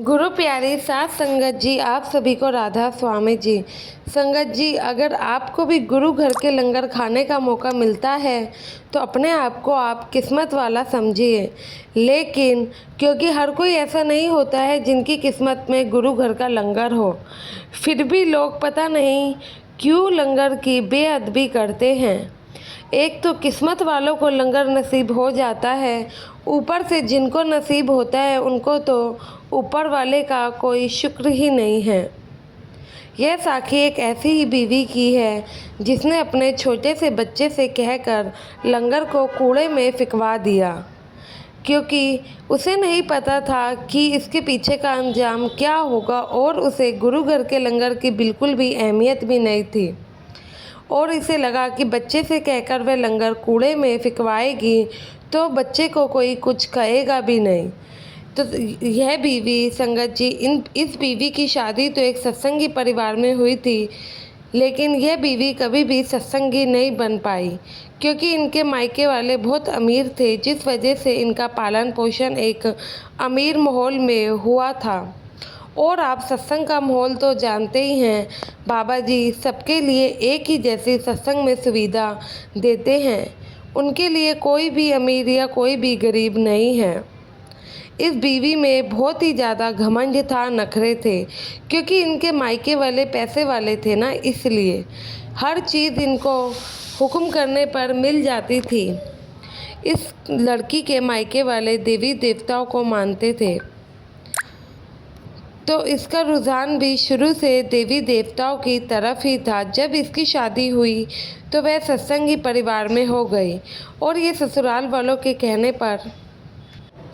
गुरु प्यारी साथ संगत जी, आप सभी को राधा स्वामी जी। संगत जी, अगर आपको भी गुरु घर के लंगर खाने का मौका मिलता है तो अपने आप को आप किस्मत वाला समझिए। लेकिन क्योंकि हर कोई ऐसा नहीं होता है जिनकी किस्मत में गुरु घर का लंगर हो, फिर भी लोग पता नहीं क्यों लंगर की बेअदबी करते हैं। एक तो किस्मत वालों को लंगर नसीब हो जाता है, ऊपर से जिनको नसीब होता है उनको तो ऊपर वाले का कोई शुक्र ही नहीं है। यह साखी एक ऐसी ही बीवी की है जिसने अपने छोटे से बच्चे से कहकर लंगर को कूड़े में फिकवा दिया, क्योंकि उसे नहीं पता था कि इसके पीछे का अंजाम क्या होगा, और उसे गुरु घर के लंगर की बिल्कुल भी अहमियत भी नहीं थी। और इसे लगा कि बच्चे से कहकर वह लंगर कूड़े में फिकवाएगी तो बच्चे को कोई कुछ कहेगा भी नहीं। तो यह बीवी संगत जी, इस बीवी की शादी तो एक सत्संगी परिवार में हुई थी, लेकिन यह बीवी कभी भी सत्संगी नहीं बन पाई, क्योंकि इनके मायके वाले बहुत अमीर थे, जिस वजह से इनका पालन पोषण एक अमीर माहौल में हुआ था। और आप सत्संग का माहौल तो जानते ही हैं, बाबा जी सबके लिए एक ही जैसी सत्संग में सुविधा देते हैं। उनके लिए कोई भी अमीर या कोई भी गरीब नहीं है। इस बीवी में बहुत ही ज़्यादा घमंड था, नखरे थे, क्योंकि इनके मायके वाले पैसे वाले थे ना, इसलिए हर चीज़ इनको हुक्म करने पर मिल जाती थी। इस लड़की के मायके वाले देवी देवताओं को मानते थे, तो इसका रुझान भी शुरू से देवी देवताओं की तरफ ही था। जब इसकी शादी हुई तो वह सत्संगी परिवार में हो गई, और ये ससुराल वालों के कहने पर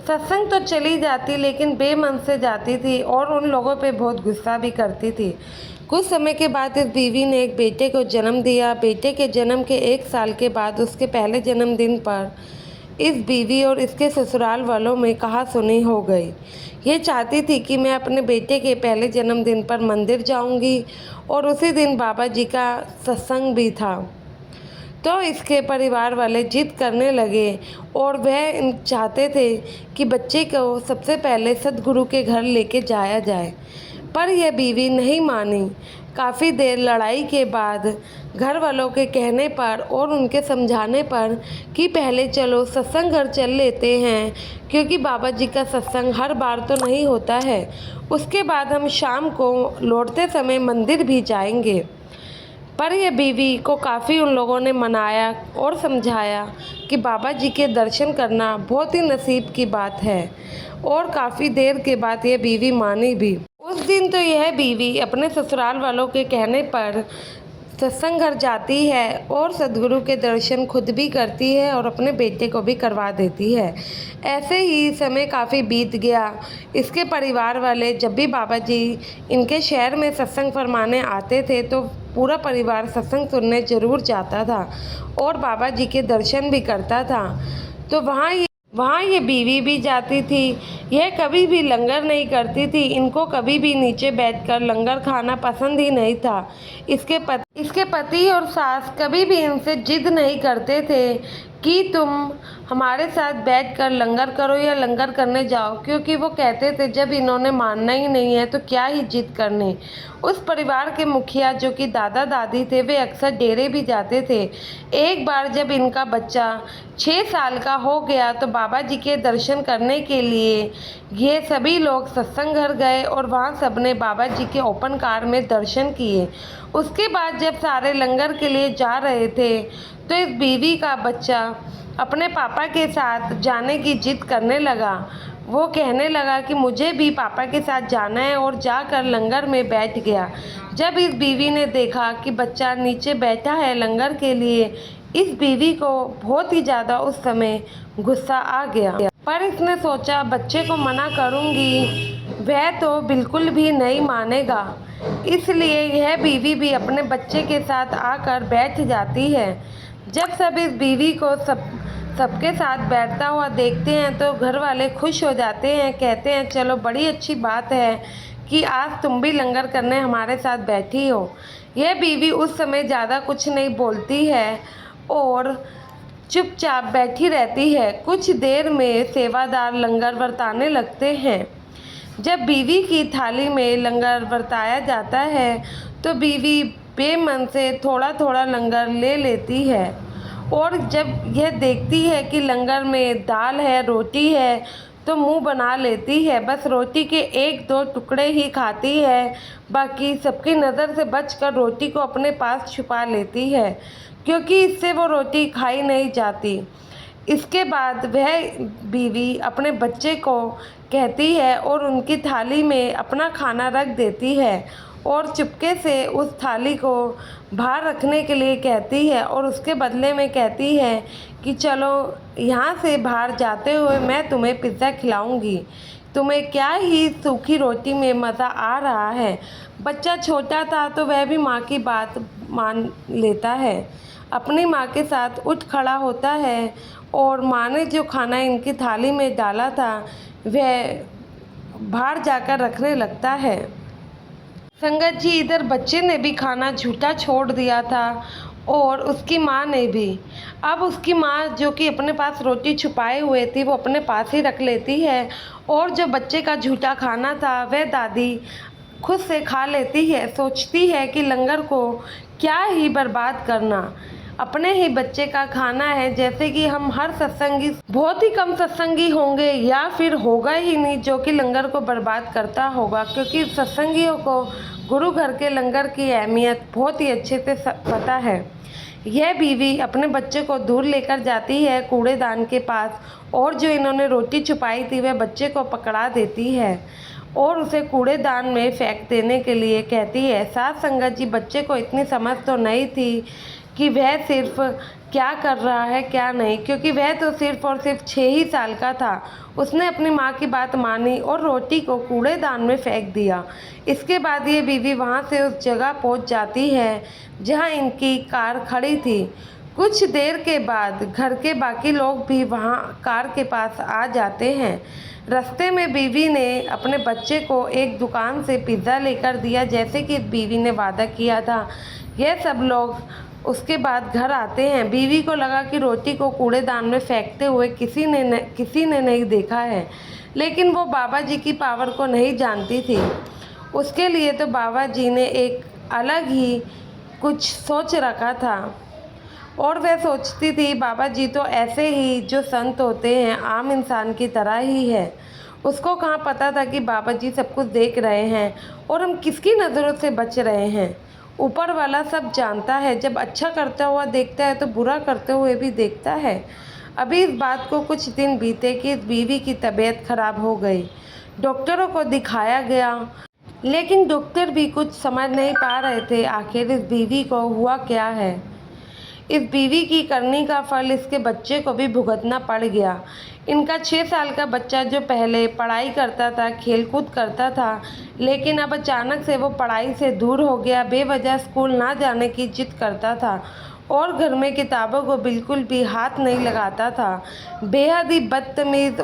सत्संग तो चली जाती, लेकिन बेमन से जाती थी और उन लोगों पे बहुत गुस्सा भी करती थी। कुछ समय के बाद इस बीवी ने एक बेटे को जन्म दिया। बेटे के जन्म के 1 साल के बाद उसके पहले जन्मदिन पर इस बीवी और इसके ससुराल वालों में कहासुनी हो गई। ये चाहती थी कि मैं अपने बेटे के पहले जन्मदिन पर मंदिर जाऊंगी, और उसी दिन बाबा जी का सत्संग भी था। तो इसके परिवार वाले जिद करने लगे, और वह चाहते थे कि बच्चे को सबसे पहले सद्गुरु के घर लेके जाया जाए, पर यह बीवी नहीं मानी। काफ़ी देर लड़ाई के बाद घर वालों के कहने पर और उनके समझाने पर कि पहले चलो सत्संग घर चल लेते हैं, क्योंकि बाबा जी का सत्संग हर बार तो नहीं होता है, उसके बाद हम शाम को लौटते समय मंदिर भी जाएंगे। पर यह बीवी को काफ़ी उन लोगों ने मनाया और समझाया कि बाबा जी के दर्शन करना बहुत ही नसीब की बात है, और काफ़ी देर के बाद यह बीवी मानी भी। उस दिन तो यह बीवी अपने ससुराल वालों के कहने पर सत्संग घर जाती है और सद्गुरु के दर्शन खुद भी करती है और अपने बेटे को भी करवा देती है। ऐसे ही समय काफ़ी बीत गया। इसके परिवार वाले जब भी बाबा जी इनके शहर में सत्संग फरमाने आते थे तो पूरा परिवार सत्संग सुनने ज़रूर जाता था और बाबा जी के दर्शन भी करता था। तो वहाँ ये बीवी भी जाती थी। यह कभी भी लंगर नहीं करती थी, इनको कभी भी नीचे बैठकर लंगर खाना पसंद ही नहीं था। इसके पति और सास कभी भी इनसे जिद नहीं करते थे कि तुम हमारे साथ बैठकर लंगर करो या लंगर करने जाओ, क्योंकि वो कहते थे जब इन्होंने मानना ही नहीं है तो क्या ही जिद करनी। उस परिवार के मुखिया जो कि दादा दादी थे, वे अक्सर डेरे भी जाते थे। एक बार जब इनका बच्चा 6 साल का हो गया तो बाबा जी के दर्शन करने के लिए ये सभी लोग सत्संग घर गए, और वहाँ सबने बाबा जी के ओपन कार में दर्शन किए। उसके बाद जब सारे लंगर के लिए जा रहे थे तो इस बीवी का बच्चा अपने पापा के साथ जाने की जिद करने लगा। वो कहने लगा कि मुझे भी पापा के साथ जाना है, और जाकर लंगर में बैठ गया। जब इस बीवी ने देखा कि बच्चा नीचे बैठा है लंगर के लिए, इस बीवी को बहुत ही ज़्यादा उस समय गुस्सा आ गया। पर इसने सोचा बच्चे को मना करूँगी वह तो बिल्कुल भी नहीं मानेगा, इसलिए यह बीवी भी अपने बच्चे के साथ आकर बैठ जाती है। जब सब इस बीवी को सबके साथ बैठता हुआ देखते हैं तो घर वाले खुश हो जाते हैं, कहते हैं चलो बड़ी अच्छी बात है कि आज तुम भी लंगर करने हमारे साथ बैठी हो। यह बीवी उस समय ज़्यादा कुछ नहीं बोलती है और चुपचाप बैठी रहती है। कुछ देर में सेवादार लंगर बरताने लगते हैं। जब बीवी की थाली में लंगर बरताया जाता है तो बीवी बेमन से थोड़ा थोड़ा लंगर ले लेती है, और जब यह देखती है कि लंगर में दाल है, रोटी है, तो मुंह बना लेती है। बस रोटी के एक दो टुकड़े ही खाती है, बाकी सबकी नज़र से बचकर रोटी को अपने पास छुपा लेती है, क्योंकि इससे वो रोटी खाई नहीं जाती। इसके बाद वह बीवी अपने बच्चे को कहती है और उनकी थाली में अपना खाना रख देती है, और चुपके से उस थाली को बाहर रखने के लिए कहती है, और उसके बदले में कहती है कि चलो यहाँ से बाहर जाते हुए मैं तुम्हें पिज़्ज़ा खिलाऊंगी, तुम्हें क्या ही सूखी रोटी में मज़ा आ रहा है। बच्चा छोटा था तो वह भी माँ की बात मान लेता है, अपनी माँ के साथ उठ खड़ा होता है, और माँ ने जो खाना इनकी थाली में डाला था वह बाहर जाकर रखने लगता है। संगत जी, इधर बच्चे ने भी खाना झूठा छोड़ दिया था, और उसकी माँ ने भी। अब उसकी माँ जो कि अपने पास रोटी छुपाए हुए थी वो अपने पास ही रख लेती है, और जो बच्चे का झूठा खाना था वह दादी खुद से खा लेती है। सोचती है कि लंगर को क्या ही बर्बाद करना, अपने ही बच्चे का खाना है। जैसे कि हम हर सत्संगी, बहुत ही कम सत्संगी होंगे या फिर होगा ही नहीं जो कि लंगर को बर्बाद करता होगा, क्योंकि सत्संगियों को गुरु घर के लंगर की अहमियत बहुत ही अच्छे से पता है। यह बीवी अपने बच्चे को दूर लेकर जाती है कूड़ेदान के पास, और जो इन्होंने रोटी छुपाई थी वह बच्चे को पकड़ा देती है और उसे कूड़ेदान में फेंक देने के लिए कहती है। साथ संगत जी, बच्चे को इतनी समझ तो नहीं थी कि वह सिर्फ क्या कर रहा है क्या नहीं, क्योंकि वह तो सिर्फ और सिर्फ 6 ही साल का था। उसने अपनी माँ की बात मानी और रोटी को कूड़ेदान में फेंक दिया। इसके बाद ये बीवी वहाँ से उस जगह पहुँच जाती है जहाँ इनकी कार खड़ी थी। कुछ देर के बाद घर के बाकी लोग भी वहाँ कार के पास आ जाते हैं। रास्ते में बीवी ने अपने बच्चे को एक दुकान से पिज़्ज़ा लेकर दिया, जैसे कि बीवी ने वादा किया था। यह सब लोग उसके बाद घर आते हैं। बीवी को लगा कि रोटी को कूड़ेदान में फेंकते हुए किसी ने नहीं देखा है, लेकिन वो बाबा जी की पावर को नहीं जानती थी। उसके लिए तो बाबा जी ने एक अलग ही कुछ सोच रखा था, और वह सोचती थी बाबा जी तो ऐसे ही जो संत होते हैं आम इंसान की तरह ही है। उसको कहाँ पता था कि बाबा जी सब कुछ देख रहे हैं और हम किसकी नज़रों से बच रहे हैं। ऊपर वाला सब जानता है, जब अच्छा करता हुआ देखता है तो बुरा करते हुए भी देखता है। अभी इस बात को कुछ दिन बीते कि इस बीवी की तबीयत खराब हो गई। डॉक्टरों को दिखाया गया, लेकिन डॉक्टर भी कुछ समझ नहीं पा रहे थे आखिर इस बीवी को हुआ क्या है। इस बीवी की करनी का फल इसके बच्चे को भी भुगतना पड़ गया। इनका 6 साल का बच्चा जो पहले पढ़ाई करता था, खेलकूद करता था, लेकिन अब अचानक से वो पढ़ाई से दूर हो गया। बेवजह स्कूल ना जाने की जिद करता था और घर में किताबों को बिल्कुल भी हाथ नहीं लगाता था। बेहद ही बदतमीज़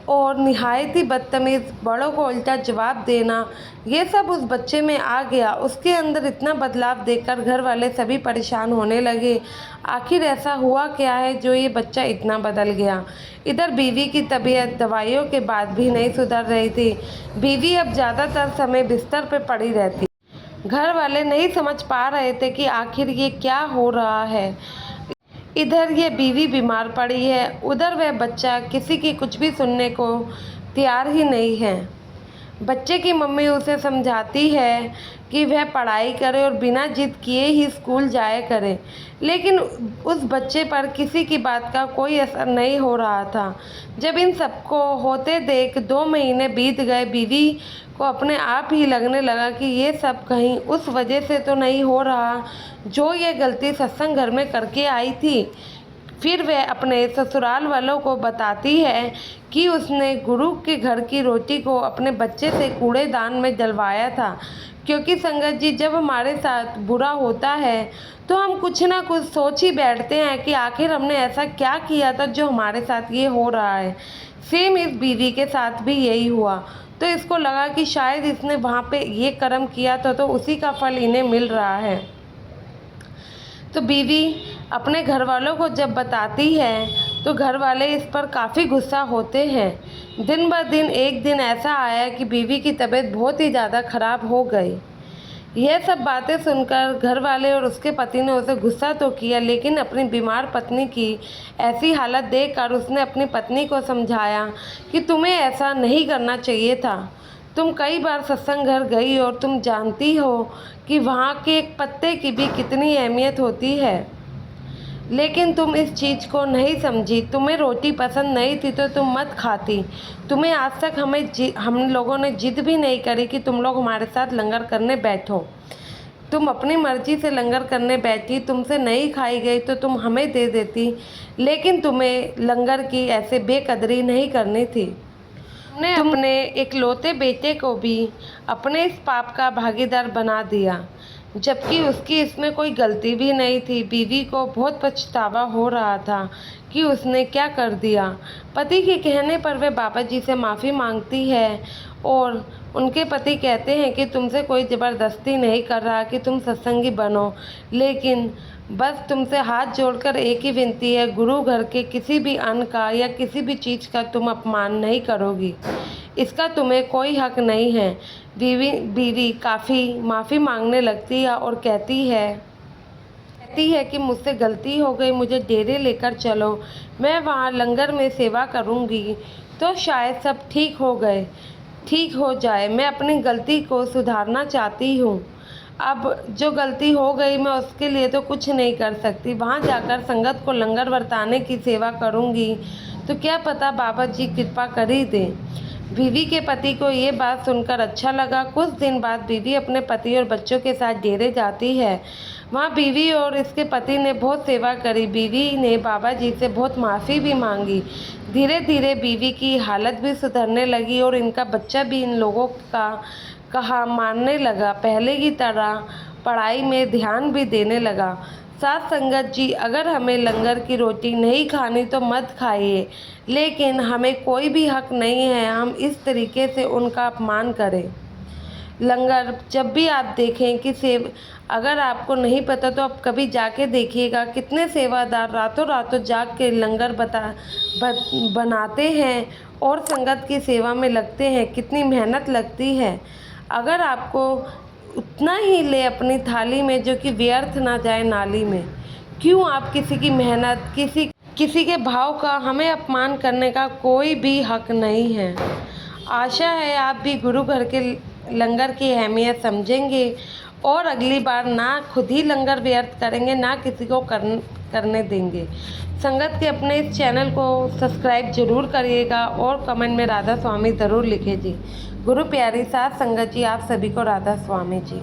और निहायत ही बदतमीज़, बड़ों को उल्टा जवाब देना, ये सब उस बच्चे में आ गया। उसके अंदर इतना बदलाव देखकर घर वाले सभी परेशान होने लगे। आखिर ऐसा हुआ क्या है जो ये बच्चा इतना बदल गया। इधर बीवी की तबीयत दवाइयों के बाद भी नहीं सुधर रही थी। बीवी अब ज़्यादातर समय बिस्तर पर पड़ी रहती। घर वाले नहीं समझ पा रहे थे कि आखिर ये क्या हो रहा है। इधर ये बीवी बीमार पड़ी है, उधर वह बच्चा किसी की कुछ भी सुनने को तैयार ही नहीं है। बच्चे की मम्मी उसे समझाती है कि वह पढ़ाई करे और बिना जिद किए ही स्कूल जाया करे, लेकिन उस बच्चे पर किसी की बात का कोई असर नहीं हो रहा था। जब इन सबको होते देख 2 महीने बीत गए, बीवी को अपने आप ही लगने लगा कि ये सब कहीं उस वजह से तो नहीं हो रहा जो ये गलती सत्संग घर में करके आई थी। फिर वह अपने ससुराल वालों को बताती है कि उसने गुरु के घर की रोटी को अपने बच्चे से कूड़ेदान में डलवाया था। क्योंकि संगत जी, जब हमारे साथ बुरा होता है तो हम कुछ ना कुछ सोच ही बैठते हैं कि आखिर हमने ऐसा क्या किया था जो हमारे साथ ये हो रहा है। सेम इस बीवी के साथ भी यही हुआ। तो इसको लगा कि शायद इसने वहाँ पे ये कर्म किया था तो उसी का फल इन्हें मिल रहा है। तो बीवी अपने घर वालों को जब बताती है तो घर वाले इस पर काफ़ी गुस्सा होते हैं। दिन ब दिन एक दिन ऐसा आया कि बीवी की तबीयत बहुत ही ज़्यादा ख़राब हो गई। यह सब बातें सुनकर घर वाले और उसके पति ने उसे गुस्सा तो किया, लेकिन अपनी बीमार पत्नी की ऐसी हालत देखकर उसने अपनी पत्नी को समझाया कि तुम्हें ऐसा नहीं करना चाहिए था। तुम कई बार सत्संग घर गई और तुम जानती हो कि वहाँ के एक पत्ते की भी कितनी अहमियत होती है, लेकिन तुम इस चीज़ को नहीं समझी। तुम्हें रोटी पसंद नहीं थी तो तुम मत खाती। तुम्हें आज तक हम लोगों ने जिद भी नहीं करी कि तुम लोग हमारे साथ लंगर करने बैठो। तुम अपनी मर्जी से लंगर करने बैठी, तुमसे नहीं खाई गई तो तुम हमें दे देती, लेकिन तुम्हें लंगर की ऐसे बेकदरी नहीं करनी थी। तुमने अपने इकलौते बेटे को भी अपने इस पाप का भागीदार बना दिया, जबकि उसकी इसमें कोई गलती भी नहीं थी। बीवी को बहुत पछतावा हो रहा था कि उसने क्या कर दिया। पति के कहने पर वह बाबा जी से माफ़ी मांगती है और उनके पति कहते हैं कि तुमसे कोई ज़बरदस्ती नहीं कर रहा कि तुम सत्संगी बनो, लेकिन बस तुमसे हाथ जोड़कर एक ही विनती है, गुरु घर के किसी भी अन्न का या किसी भी चीज़ का तुम अपमान नहीं करोगी, इसका तुम्हें कोई हक नहीं है। बीवी काफ़ी माफ़ी मांगने लगती है और कहती है कि मुझसे गलती हो गई, मुझे डेरे लेकर चलो, मैं वहाँ लंगर में सेवा करूँगी तो शायद सब ठीक हो जाए। मैं अपनी गलती को सुधारना चाहती हूँ। अब जो गलती हो गई मैं उसके लिए तो कुछ नहीं कर सकती। वहाँ जाकर संगत को लंगर बरताने की सेवा करूँगी तो क्या पता बाबा जी कृपा कर ही दे। बीवी के पति को ये बात सुनकर अच्छा लगा। कुछ दिन बाद बीवी अपने पति और बच्चों के साथ डेरे जाती है। वहाँ बीवी और इसके पति ने बहुत सेवा करी। बीवी ने बाबा जी से बहुत माफ़ी भी मांगी। धीरे धीरे बीवी की हालत भी सुधरने लगी और इनका बच्चा भी इन लोगों का कहा मानने लगा। पहले की तरह पढ़ाई में ध्यान भी देने लगा। साथ संगत जी, अगर हमें लंगर की रोटी नहीं खानी तो मत खाइए, लेकिन हमें कोई भी हक नहीं है हम इस तरीके से उनका अपमान करें। लंगर जब भी आप देखें कि अगर आपको नहीं पता तो आप कभी जाके देखिएगा, कितने सेवादार रातों रातों जाग के लंगर बनाते हैं और संगत की सेवा में लगते हैं, कितनी मेहनत लगती है। अगर आपको उतना ही ले अपनी थाली में जो कि व्यर्थ ना जाए नाली में, क्यों आप किसी की मेहनत, किसी के भाव का हमें अपमान करने का कोई भी हक नहीं है। आशा है आप भी गुरु घर के लंगर की अहमियत समझेंगे और अगली बार ना खुद ही लंगर व्यर्थ करेंगे, ना किसी को करने देंगे। संगत के अपने इस चैनल को सब्सक्राइब जरूर करिएगा और कमेंट में राधा स्वामी ज़रूर लिखिए जी। गुरु प्यारी साथ संगत जी, आप सभी को राधा स्वामी जी।